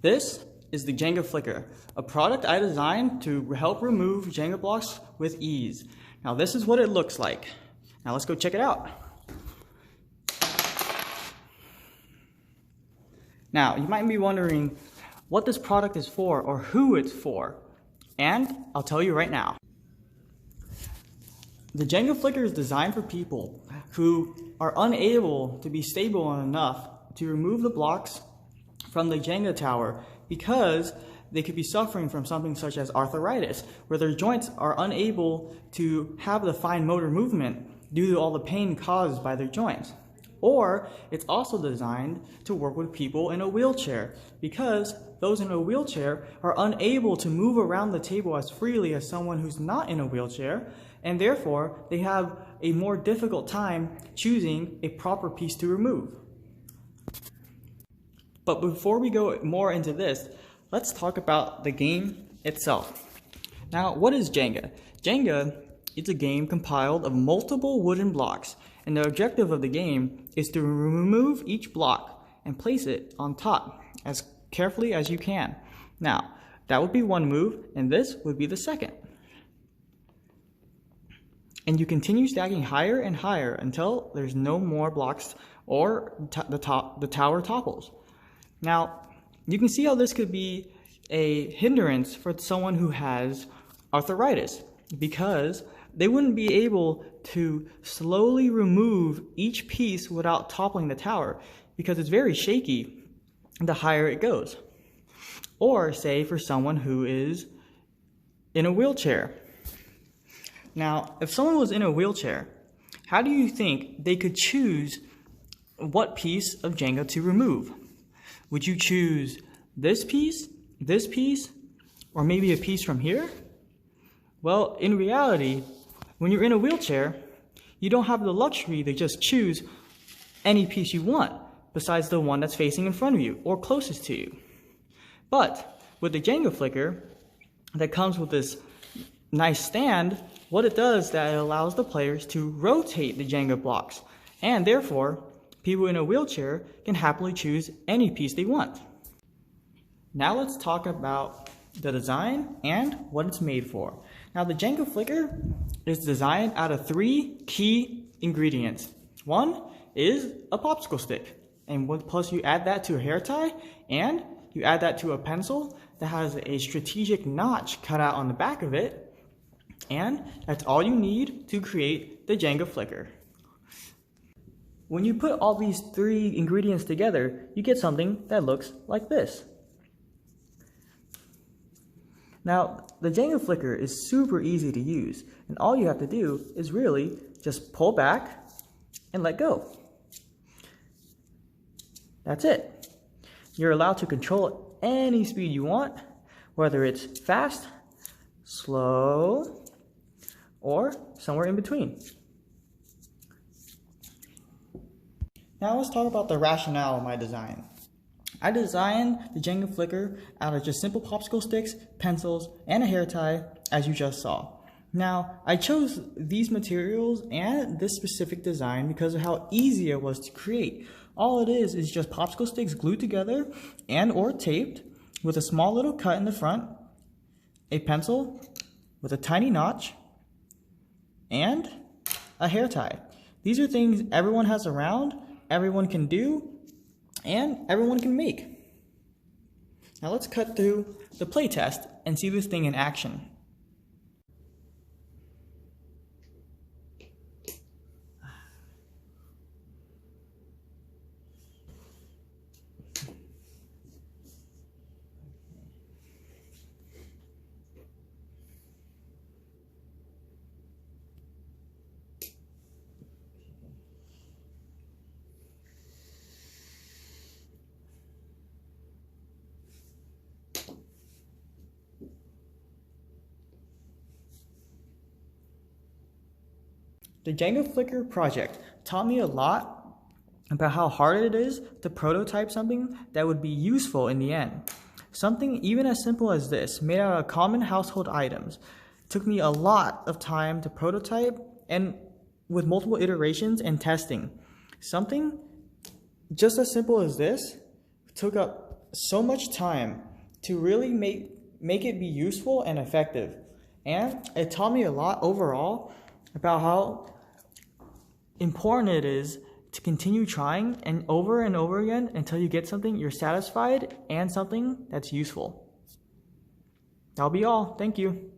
This is the Jenga Flicker, a product I designed to help remove Jenga blocks with ease. Now this is what it looks like. Now let's go check it out. Now you might be wondering what this product is for or who it's for, and I'll tell you right now. The Jenga Flicker is designed for people who are unable to be stable enough to remove the blocks from the Jenga tower because they could be suffering from something such as arthritis, where their joints are unable to have the fine motor movement due to all the pain caused by their joints. Or it's also designed to work with people in a wheelchair because those in a wheelchair are unable to move around the table as freely as someone who's not in a wheelchair, and therefore they have a more difficult time choosing a proper piece to remove. But before we go more into this, let's talk about the game itself. Now, what is Jenga? Jenga is a game compiled of multiple wooden blocks, and the objective of the game is to remove each block and place it on top as carefully as you can. Now, that would be one move, and this would be the second. And you continue stacking higher and higher until there's no more blocks or the tower topples. Now, you can see how this could be a hindrance for someone who has arthritis because they wouldn't be able to slowly remove each piece without toppling the tower because it's very shaky the higher it goes. Or say for someone who is in a wheelchair. Now, if someone was in a wheelchair, how do you think they could choose what piece of Jenga to remove? Would you choose this piece, or maybe a piece from here? Well, in reality, when you're in a wheelchair, you don't have the luxury to just choose any piece you want besides the one that's facing in front of you or closest to you. But with the Jenga Flicker that comes with this nice stand, what it does is that it allows the players to rotate the Jenga blocks, and therefore people in a wheelchair can happily choose any piece they want. Now let's talk about the design and what it's made for. Now the Jenga Flicker is designed out of 3 key ingredients. One is a popsicle stick, and plus you add that to a hair tie, and you add that to a pencil that has a strategic notch cut out on the back of it, and that's all you need to create the Jenga Flicker. When you put all these 3 ingredients together, you get something that looks like this. Now, the Jenga Flicker is super easy to use, and all you have to do is really just pull back and let go. That's it. You're allowed to control it any speed you want, whether it's fast, slow, or somewhere in between. Now let's talk about the rationale of my design. I designed the Jenga Flicker out of just simple popsicle sticks, pencils, and a hair tie, as you just saw. Now, I chose these materials and this specific design because of how easy it was to create. All it is just popsicle sticks glued together and or taped with a small little cut in the front, a pencil with a tiny notch, and a hair tie. These are things everyone has around, everyone can do, and everyone can make. Now let's cut through the playtest and see this thing in action. The Jenga Flicker project taught me a lot about how hard it is to prototype something that would be useful in the end. Something even as simple as this, made out of common household items, took me a lot of time to prototype and with multiple iterations and testing. Something just as simple as this took up so much time to really make it be useful and effective. And it taught me a lot overall about how important it is to continue trying and over again until you get something you're satisfied and something that's useful. That'll be all. Thank you.